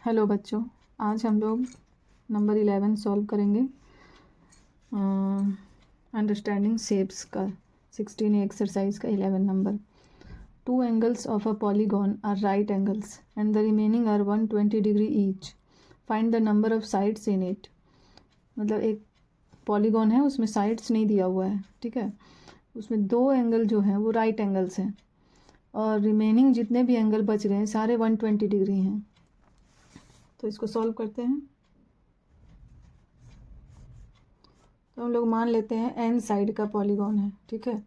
Hello बच्चों, आज हम लोग नंबर 11 सॉल्व करेंगे। अंडरस्टैंडिंग शेप्स का 16 एक्सरसाइज का 11 number. 2 angles of a polygon are right angles and the remaining are 120 degree each. Find the number of sides in it. मतलब एक पॉलीगॉन है, उसमें साइड्स नहीं दिया हुआ है, ठीक है। उसमें 2 एंगल जो हैं वो राइट एंगल्स हैं और रिमेनिंग जितने भी एंगल बच रहे हैं सारे 120 डिग्री हैं। तो इसको सॉल्व करते हैं। तो हम लोग मान लेते हैं एन साइड का पॉलीगॉन है, ठीक है।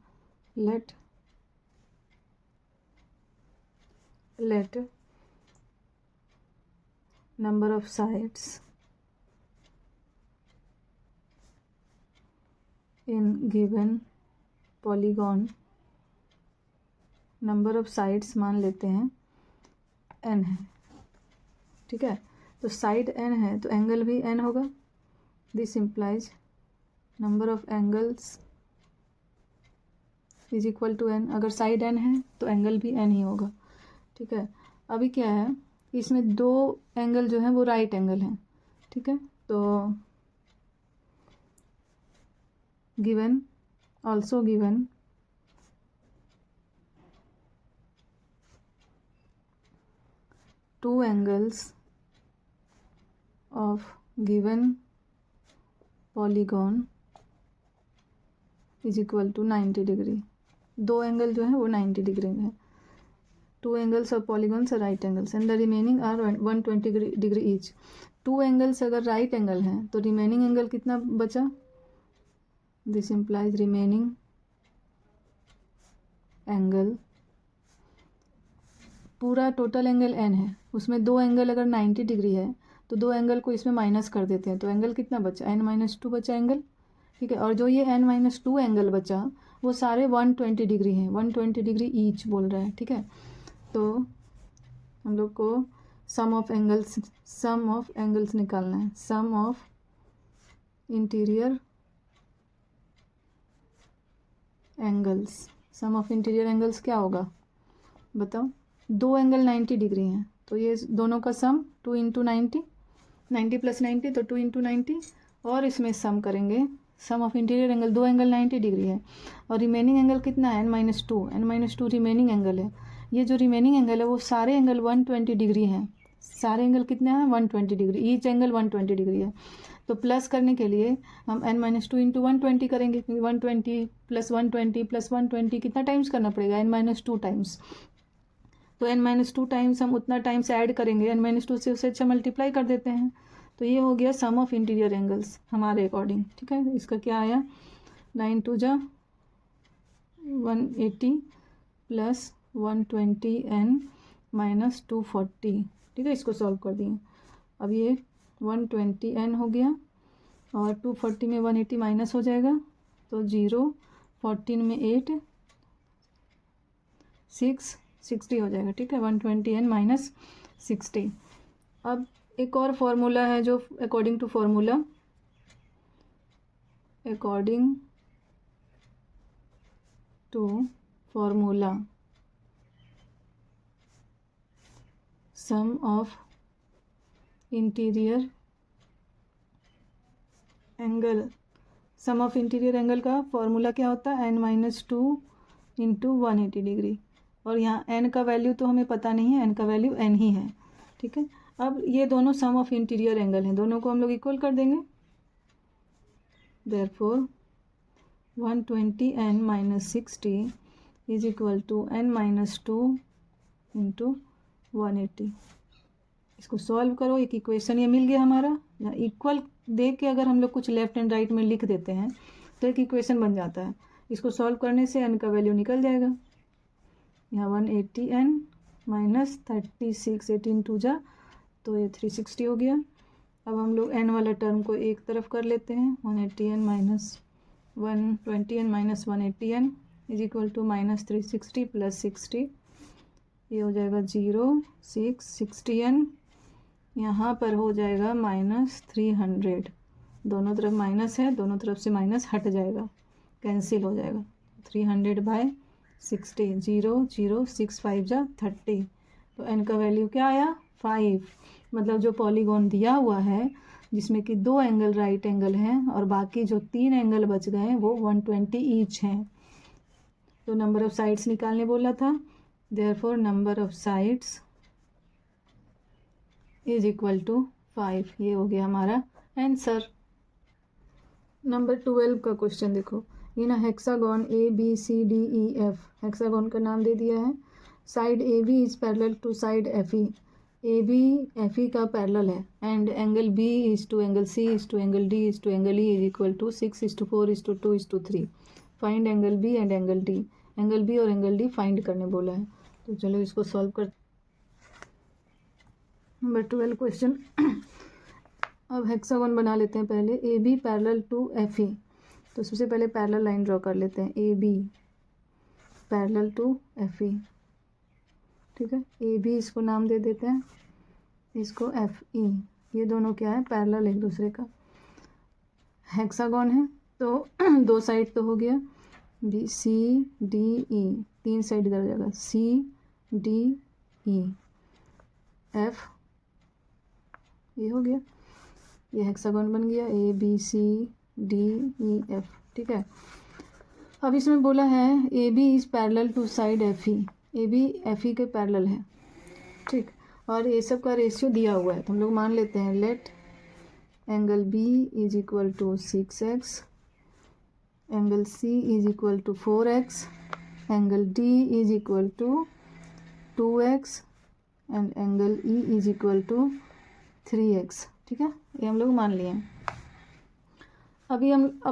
Let number of sides in given polygon, number of sides मान लेते हैं एन है, ठीक है। तो साइड एन है तो एंगल भी एन होगा। This implies number of angles is equal to N. अगर साइड एन है तो एंगल भी एन ही होगा, ठीक है। अभी क्या है, इसमें 2 एंगल जो हैं वो राइट एंगल हैं, ठीक है। तो given also given two angles of given polygon is equal to 90 degree. 2 angle जो है वो 90 डिग्री में है। 2 angles of polygons are right angles and the remaining are 120 degree each. 2 angles अगर राइट एंगल हैं तो रिमेनिंग एंगल कितना बचा। दिस इम्प्लाइज रिमेनिंग एंगल, पूरा टोटल एंगल एन है, उसमें 2 एंगल अगर 90 डिग्री है तो 2 एंगल को इसमें माइनस कर देते हैं तो एंगल कितना बचा, n-2 बचा एंगल, ठीक है। और जो ये n-2 एंगल बचा वो सारे 120 डिग्री हैं, 120 डिग्री ईच बोल रहा है, ठीक है। तो हम लोग को सम ऑफ एंगल्स निकालना है। सम ऑफ इंटीरियर एंगल्स क्या होगा बताओ। 2 एंगल 90 डिग्री हैं तो ये दोनों का सम 2 इंटू 90 प्लस 90 तो 2 इंटू 90, और इसमें सम करेंगे sum of interior angle. 2 angle 90 degree है और रिमेनिंग एंगल कितना है, n-2 रिमेनिंग एंगल है। ये जो रिमेनिंग एंगल है वो सारे एंगल 120 डिग्री हैं। सारे एंगल कितने हैं, 120 डिग्री, ईच एंगल 120 डिग्री है। तो प्लस करने के लिए हम n-2 इंटू 120 करेंगे, क्योंकि 120 प्लस 120 प्लस 120 कितना टाइम्स करना पड़ेगा, n-2 टाइम्स। तो n-2 टाइम्स हम उतना टाइम्स ऐड करेंगे, n-2 से उसे अच्छा मल्टीप्लाई कर देते हैं। तो ये हो गया सम ऑफ इंटीरियर एंगल्स हमारे अकॉर्डिंग, ठीक है। इसका क्या आया, 9 × 180 प्लस 120 n-240, ठीक है। इसको सॉल्व कर दिए। अब ये 120 n हो गया और 240 में 180 माइनस हो जाएगा तो 0, 14 में 8, 6, 60 हो जाएगा, ठीक है। 120 n माइनस 60। अब एक और फॉर्मूला है जो according to formula sum of interior angle का फॉर्मूला क्या होता है, n-2 इंटू 180 डिग्री। और यहाँ n का वैल्यू तो हमें पता नहीं है, n का वैल्यू n ही है, ठीक है। अब ये दोनों सम ऑफ इंटीरियर एंगल हैं, दोनों को हम लोग इक्वल कर देंगे। Therefore 120 n-60 is equal to n-2 into 180। इसको सॉल्व करो, एक इक्वेशन ये मिल गया हमारा। इक्वल दे के अगर हम लोग कुछ लेफ्ट एंड राइट में लिख देते हैं तो एक इक्वेशन बन जाता है। इसको सॉल्व करने से n का वैल्यू निकल जाएगा। यहाँ 180 n माइनस 36, 18 2 जा तो ये 360 हो गया। अब हम लोग n वाला टर्म को एक तरफ कर लेते हैं। 180 n minus 120 n minus 180 n is equal to minus 360 plus 60, ये हो जाएगा 0, 6, 60 n, यहाँ पर हो जाएगा माइनस 300। दोनों तरफ माइनस है, दोनों तरफ से माइनस हट जाएगा, कैंसिल हो जाएगा। 300/60, 0, 0, 6 5 जा 30। तो n का वैल्यू क्या आया, 5। मतलब जो पॉलीगॉन दिया हुआ है जिसमें कि 2 एंगल राइट एंगल हैं और बाकी जो 3 एंगल बच गए हैं वो 120 ईच हैं। तो नंबर ऑफ साइड्स निकालने बोला था, therefore number of sides is equal to 5। ये हो गया हमारा आंसर। नंबर 12 का क्वेश्चन देखो, इन हेक्सागोन ABCDEF, हेक्सागोन का नाम दे दिया है। Side AB is parallel to side FE, AB FE का पैरेलल है and angle B is to angle C is to angle D is to angle E is equal to 6:4:2:3। Find angle B and angle D। Angle B और angle D find करने बोला है, तो चलो इसको solve कर। Number 12 question. अब hexagon बना लेते हैं पहले। AB पैरेलल टू FE, तो सबसे पहले पैरेलल लाइन ड्रॉ कर लेते हैं। AB पैरेलल टू FE, ठीक है। AB इसको नाम दे देते हैं, इसको FE। ये दोनों क्या है, पैरेलल एक दूसरे का। हेक्सागोन है तो 2 साइड तो हो गया, BCDE, 3 साइड इधर हो जाएगा, CDE, F, ये हो गया, ये हेक्सागोन बन गया ABCDEF, ठीक है। अब इसमें बोला है AB is parallel to side FE, AB FE के पैरेलल है, ठीक। और ये सब का रेशियो दिया हुआ है, तो हम लोग मान लेते हैं let angle B is equal to 6x, angle C is equal to 4x, angle D is equal to 2x and angle E is equal to 3x, ठीक है। ये हम लोग मान लिए हैं। अब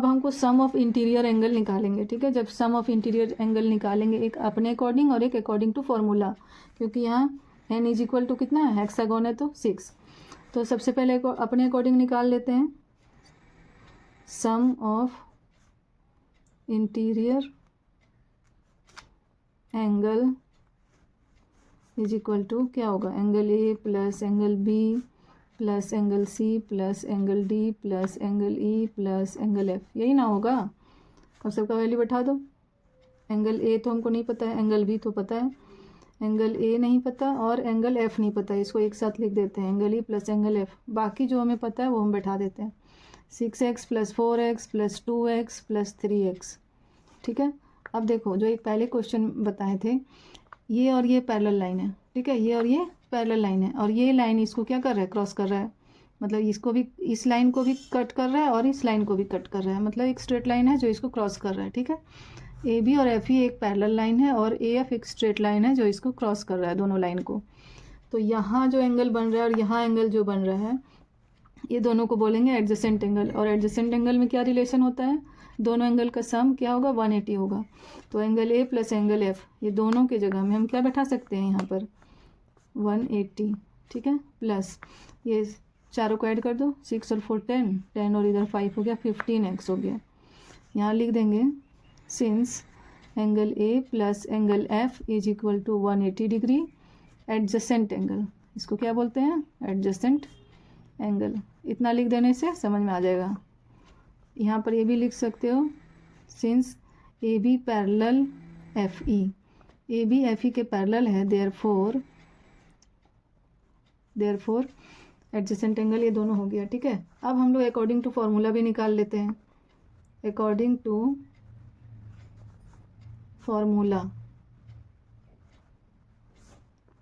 हमको सम ऑफ इंटीरियर एंगल निकालेंगे, ठीक है। जब सम ऑफ इंटीरियर एंगल निकालेंगे, एक अपने अकॉर्डिंग और एक अकॉर्डिंग टू फॉर्मूला, क्योंकि यहाँ n इज इक्वल टू कितना है, हेक्सागोन है तो 6। तो सबसे पहले अपने अकॉर्डिंग निकाल लेते हैं। Sum of interior angle is equal to क्या होगा, angle A plus angle B plus angle C plus angle D plus angle E plus angle F, यही ना होगा। और सबका वैल्यू बैठा दो। एंगल A तो हमको नहीं पता है, एंगल B तो पता है, एंगल A नहीं पता और एंगल F नहीं पता, इसको एक साथ लिख देते हैं, angle E plus angle F। बाकी जो हमें पता है वो हम बैठा देते हैं, 6x plus 4x plus 2x plus 3x, ठीक है। अब देखो जो एक पहले क्वेश्चन बताए थे, ये और ये पैरेलल लाइन है, ठीक है, ये और ये पैरेलल लाइन है, और ये लाइन इसको क्या कर रहा है, क्रॉस कर रहा है, मतलब इसको भी, इस लाइन को भी कट कर रहा है और इस लाइन को भी कट कर रहा है, मतलब एक स्ट्रेट लाइन है जो इसको क्रॉस कर रहा है, ठीक है। AB और FE एक पैरेलल लाइन है और AF एक स्ट्रेट लाइन है जो इसको क्रॉस कर रहा है, दोनों लाइन को। तो यहाँ जो एंगल बन रहा है और यहाँ एंगल जो बन रहा है, ये दोनों को बोलेंगे एडजेसेंट एंगल। और एडजेसेंट एंगल में क्या रिलेशन होता है, दोनों एंगल का सम क्या होगा, 180 होगा। तो angle A plus angle F, ये दोनों के जगह में हम क्या बैठा सकते हैं यहाँ पर, 180, ठीक है। प्लस ये चारों को ऐड कर दो, 6 और 4 10, 10 और इधर 5 हो गया, 15x हो गया। यहाँ लिख देंगे since angle A plus angle F is equal to 180 degree adjacent angle, इसको क्या बोलते हैं, एडजेसेंट एंगल। इतना लिख देने से समझ में आ जाएगा। यहाँ पर ये भी लिख सकते हो, since AB parallel FE, AB FE के पैरेलल है, देयरफॉर एडजेसेंट एंगल, ये दोनों हो गया, ठीक है। अब हम लोग अकॉर्डिंग टू फॉर्मूला भी निकाल लेते हैं। According to formula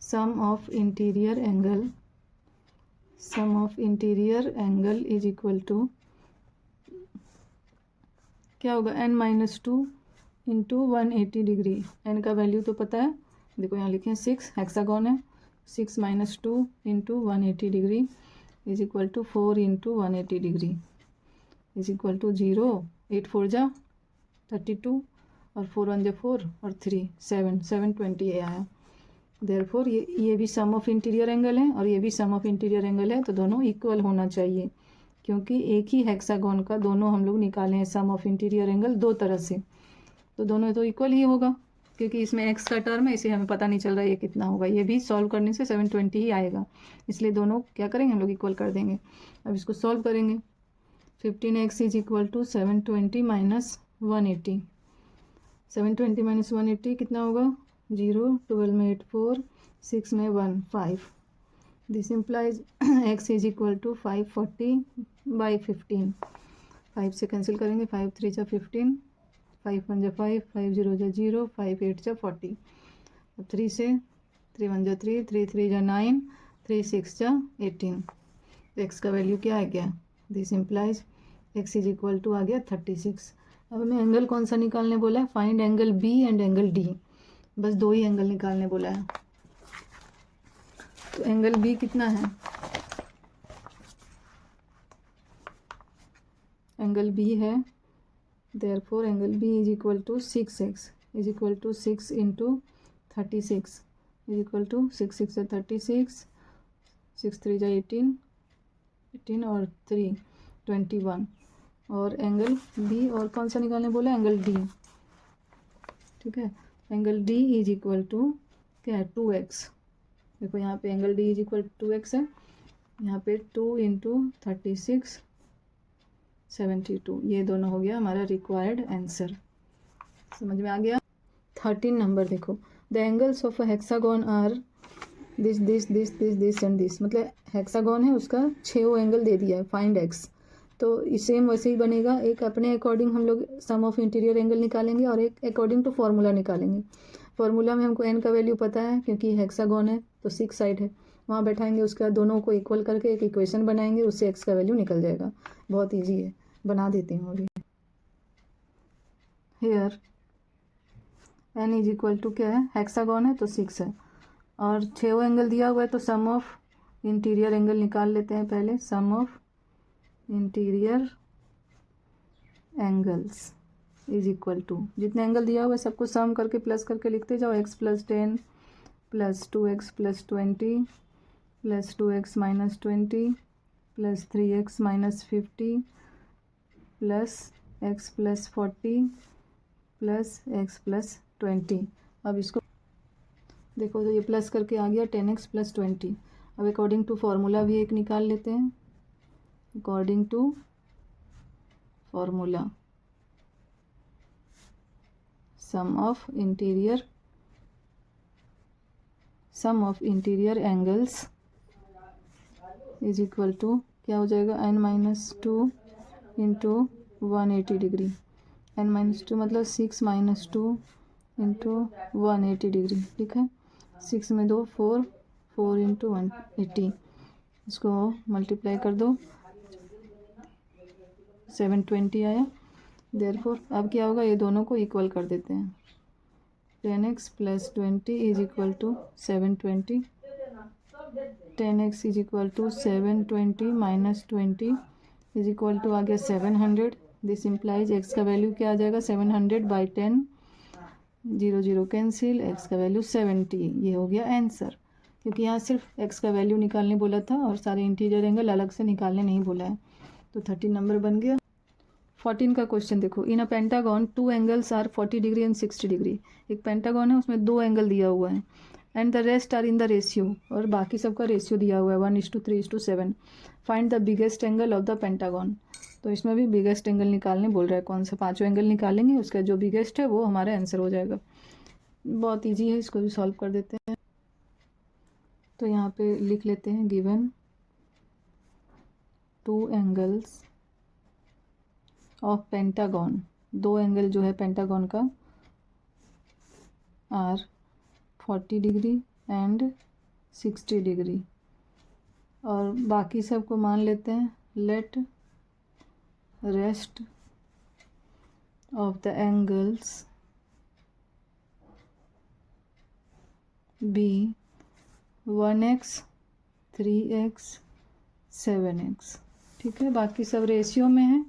sum of interior angle is equal to क्या होगा, n-2 इंटू 180 डिग्री। n का वैल्यू तो पता है, देखो यहाँ लिखे हैं 6, हेक्सागोन है, 6 - 2 into 180 degree is equal to 4 into 180 degree is equal to 0, 8 4 जा 32 और 4 1 जा 4 और 3 7, 720 ये आया। देयरफॉर ये भी सम ऑफ इंटीरियर एंगल है और ये भी सम ऑफ इंटीरियर एंगल है, तो दोनों इक्वल होना चाहिए, क्योंकि एक ही हेक्सागोन का दोनों हम लोग निकाले हैं सम ऑफ इंटीरियर एंगल 2 तरह से, तो दोनों तो इक्वल ही होगा, क्योंकि इसमें x का टर्म है, इसे हमें पता नहीं चल रहा है ये कितना होगा। ये भी सॉल्व करने से 720 ही आएगा, इसलिए दोनों क्या करेंगे, हम लोग इक्वल कर देंगे। अब इसको सॉल्व करेंगे। 15x is equal to 720 minus 180, 720 minus 180 कितना होगा, 0, 12 में 8 4, 6 में 1 5। This implies x is equal to 540/15, 5 से कैंसिल करेंगे, 5 3 जा 15, 5 1 जा 5, 5 0 जा 0, 5 8 जा 40। अब 3 से 3 1 जा 3, 3 3 जा 9, 3 6 जा 18। तो x का वैल्यू क्या आ गया? This implies x is equal to आ गया 36। अब हमें एंगल कौन सा निकालने बोला है? Find angle B and angle D, बस दो ही एंगल निकालने बोला है। तो एंगल B कितना है? एंगल B है, therefore angle B is equal to 6x is equal to 6 into 36 is equal to 6 6 से 36, 6 3 जा 18, 18 और 3 21। और एंगल B और कौन सा निकालने बोला? एंगल D, ठीक है। Angle D is equal to क्या है? 2x। देखो यहाँ पे angle D is equal to 2x है, यहाँ पे 2 इंटू 36 72, ये दोनों हो गया हमारा रिक्वायर्ड आंसर। समझ में आ गया? 13 नंबर देखो, the angles of a hexagon are this this this this this and this, मतलब हेक्सागोन है उसका 6 एंगल दे दिया है, फाइंड एक्स। तो सेम वैसे ही बनेगा, एक अपने अकॉर्डिंग हम लोग सम ऑफ इंटीरियर एंगल निकालेंगे और एक अकॉर्डिंग टू फार्मूला निकालेंगे। फार्मूला में हमको एन का वैल्यू पता है क्योंकि हेक्सागोन है तो 6 साइड है, वहाँ बैठाएंगे, उसके बाद दोनों को इक्वल करके एक इक्वेशन बनाएंगे, उससे एक्स का वैल्यू निकल जाएगा। बहुत ईजी है, बना देती हूँ अभी। Here n is equal to क्या है? हेक्सागोन है तो 6 है और 6 एंगल दिया हुआ है, तो सम ऑफ इंटीरियर एंगल निकाल लेते हैं पहले। Sum of interior angles is equal to, जितने एंगल दिया हुआ है सबको सम करके प्लस करके लिखते जाओ। x + 10 + 2x + 20 + 2x - 20 + 3x - 50 + x + 40 + x + 20। अब इसको देखो तो ये प्लस करके आ गया 10x + 20। अब अकॉर्डिंग टू फार्मूला भी एक निकाल लेते हैं। According to formula sum of interior angles is equal to क्या हो जाएगा? n-2 into 180 degree. n-2 मतलब 6 - 2 इंटू 180 डिग्री, ठीक है। 6 में 2 4, 4 इंटू 180, इसको मल्टीप्लाई कर दो, 720 आया। देयरफॉर अब क्या होगा? ये दोनों को इक्वल कर देते हैं। 10x + 20 is equal to 720, 10x is equal to 720 - 20 is equal to आ गया 700। दिस इम्प्लाइज x का वैल्यू क्या आ जाएगा? 700/10, 0 0 कैंसिल, x का वैल्यू 70। ये हो गया आंसर, क्योंकि यहाँ सिर्फ x का वैल्यू निकालने बोला था और सारे इंटीरियर एंगल अलग से निकालने नहीं बोला है। तो 13 नंबर बन गया। 14 का क्वेश्चन देखो, in a pentagon 2 angles are 40 degree and 60 degree. एक पेंटागन है, उसमें 2 एंगल दिया हुआ है and the rest are in the ratio, और बाकी सबका रेशियो दिया हुआ है 1:3:7। Find the biggest angle of the pentagon. तो इसमें भी बिगेस्ट एंगल निकालने बोल रहा है। कौन सा? 5 एंगल निकालेंगे, उसका जो बिगेस्ट है वो हमारा आंसर हो जाएगा। बहुत ईजी है, इसको भी सॉल्व कर देते हैं। तो यहाँ पे लिख लेते हैं, given 2 angles of pentagon, 2 angle जो है पेंटागन का आर 40 डिग्री एंड 60 डिग्री, और बाकी सबको मान लेते हैं let rest of the angles be 1x 3x 7x, ठीक है। बाकी सब रेशियो में है,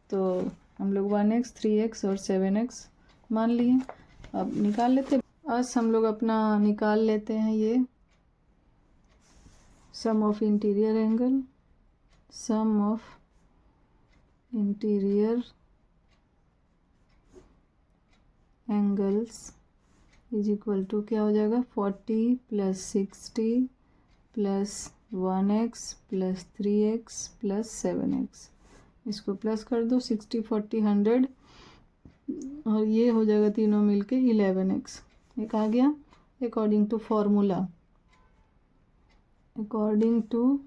तो हम लोग 1x 3x और 7x मान लिए। अब निकाल लेते हैं। आज हम लोग अपना निकाल लेते हैं ये sum of interior angle, sum of interior angles is equal to क्या हो जाएगा? 40 + 60 + 1x + 3x + 7x। इसको प्लस कर दो, 60 40 100, और ये हो जाएगा तीनों मिलके 11x। एक आ गया। According to formula, according to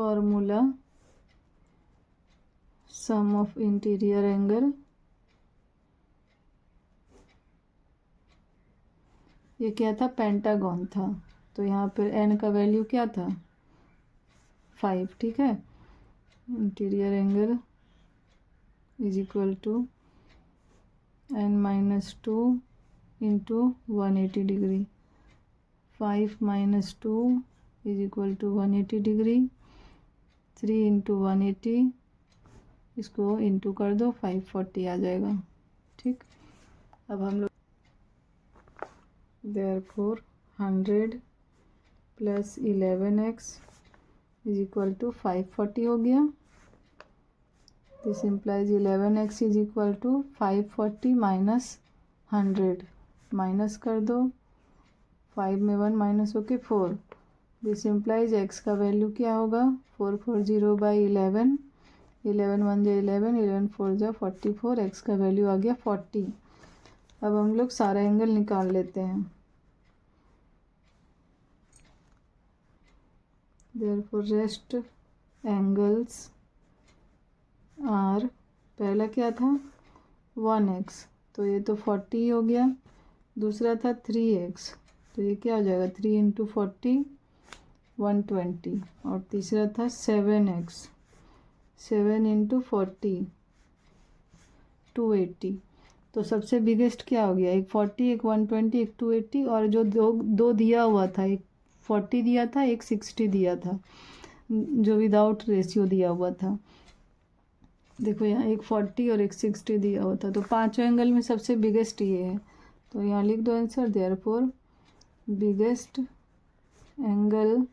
formula sum of interior angle, ये क्या था, पेंटागन था, तो यहाँ पर n का वैल्यू क्या था 5, ठीक है। Interior angle is equal to n-2 into 180 degree, 5 - 2 is equal to 180 degree, 3 into 180, इसको इंटू कर दो 540 आ जाएगा, ठीक। अब हम लोग therefore 100 plus 11x is equal to 540 हो गया। This implies 11x is equal to 540 minus 100, minus कर दो, 5 में 1 माइनस होके 4। दिस इम्प्लाइज x का वैल्यू क्या होगा 440/11, 11 1 जा 11, 11 4 जा 44, x का वैल्यू आ गया 40। अब हम लोग सारा एंगल निकाल लेते हैं। Therefore रेस्ट एंगल्स आर, पहला क्या था 1x, तो ये तो 40 हो गया। दूसरा था 3x, तो ये क्या हो जाएगा 3 इंटू 40 120। और तीसरा था 7x, 7 इंटू 40 280। तो सबसे बिगेस्ट क्या हो गया, एक 40, एक 120, एक 280, और जो दो दिया हुआ था, एक 40 दिया था, एक 60 दिया था, जो विदाउट रेशियो दिया हुआ था। देखो यहाँ एक 40 और एक 60 दिया हुआ था, तो पांचों एंगल में सबसे बिगेस्ट ये है, तो यहाँ लिख दो answer. Therefore biggest angle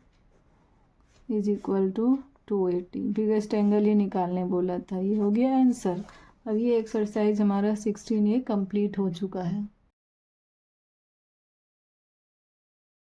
is equal to 280। Biggest angle ही निकालने बोला था, ये हो गया आंसर। अब ये एक्सरसाइज हमारा 16 ये कंप्लीट हो चुका है।